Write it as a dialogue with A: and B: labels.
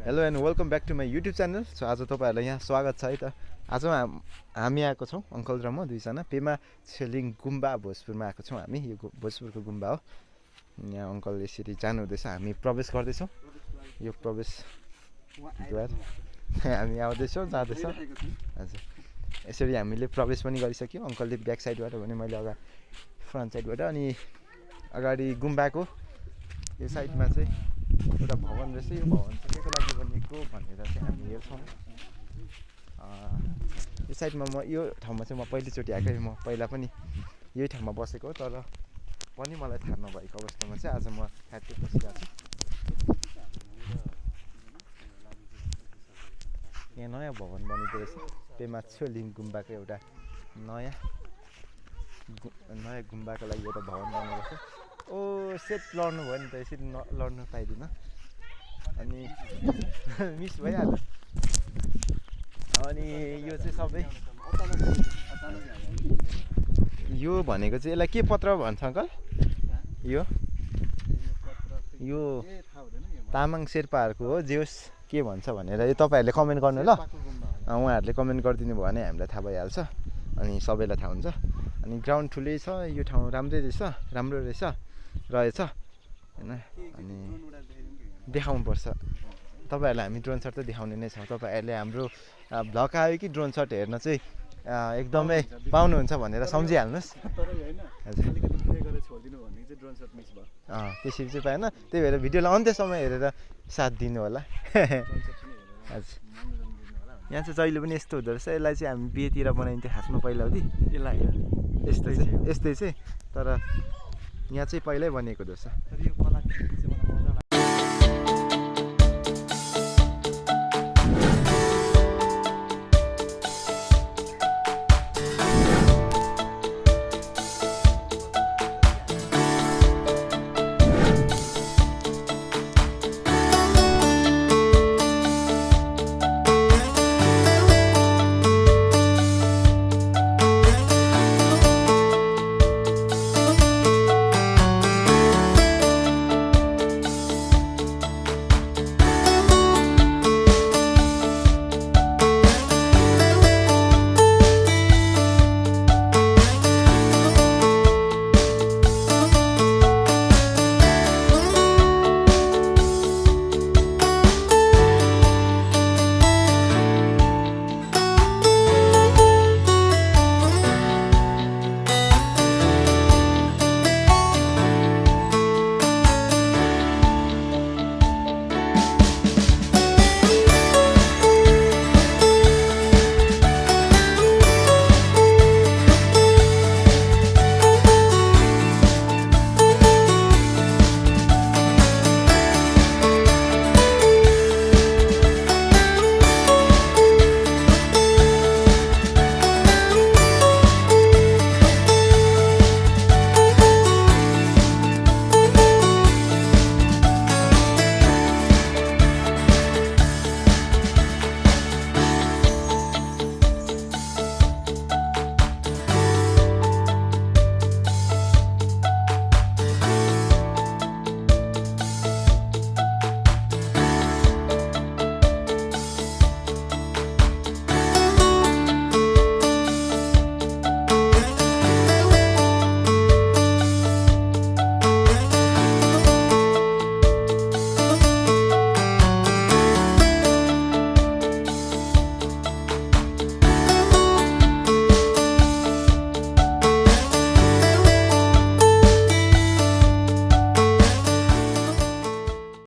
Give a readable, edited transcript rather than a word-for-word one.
A: Hello and welcome back to my YouTube channel. So आज तपाईँहरूलाई यहाँ स्वागत छ है त। आज हामी आएको छौँ अङ्कल र म दुईजना पेमा छ्योलिङ गुम्बा भोजपुरमा आएको छौँ हामी। यो भोजपुरको गुम्बा हो। यहाँ अङ्कल यसरी जानुहुँदैछ, हामी प्रवेश गर्दैछौँ। यो प्रवेशद्वार हामी आउँदैछौँ जाँदैछौँ। हजुर यसरी हामीले प्रवेश पनि गरिसक्यौँ। अङ्कलले ब्याक साइडबाट भने मैले अगाडि फ्रन्ट साइडबाट। अनि अगाडि गुम्बाको यो साइडमा चाहिँ एउटा भवन रहेछ। यो भवन चाहिँ केको लागि बनेको भनेर चाहिँ हामी हेर्छौँ। यो साइडमा यो ठाउँमा चाहिँ म पहिलोचोटि आएकै। म पहिला पनि यही ठाउँमा बसेको हो, तर पनि मलाई थाहा नभएको अवस्थामा चाहिँ आज म ठ्याक्कै बसिरहेको छु। यहाँ नयाँ भवन बनेको रहेछ। पेमा छ्योलिङ गुम्बाको एउटा नयाँ गुम्बाको लागि एउटा भवन बनेको छ। ओ सेट लड्नु भयो नि त, यसरी लड्नु पाइँदैन अनि मिस भइहाल्यो। अनि यो चाहिँ सबै यो भनेको चाहिँ यसलाई के पत्र भन्छ अङ्कल? यो तामाङ शेर्पाहरूको हो। जे होस् के भन्छ भनेर यो तपाईँहरूले कमेन्ट गर्नु ल। उहाँहरूले कमेन्ट गरिदिनु भयो भने हामीलाई थाहा भइहाल्छ अनि सबैलाई थाहा हुन्छ। अनि ग्राउन्ड ठुलै छ, यो ठाउँ राम्रो रहेछ होइन। अनि देखाउनुपर्छ तपाईँहरूलाई। हामी ड्रोन सट त देखाउने नै छौँ। तपाईँहरूले हाम्रो भ्लग आयो कि ड्रोन सट हेर्न चाहिँ एकदमै पाउनुहुन्छ भनेर सम्झिहाल्नुहोस्। त्यसरी चाहिँ पाएन, त्यही भएर भिडियोलाई अन्त्यसम्म हेरेर साथ दिनु होला। हजुर यहाँ चाहिँ जहिले पनि यस्तो हुँदो रहेछ। यसलाई चाहिँ हामी बिहेतिर बनाइन्थ्यो खासमा पहिलाउति। यसलाई यस्तै चाहिँ तर यहाँ चाहिँ पहिल्यै बनिएको रहेछ।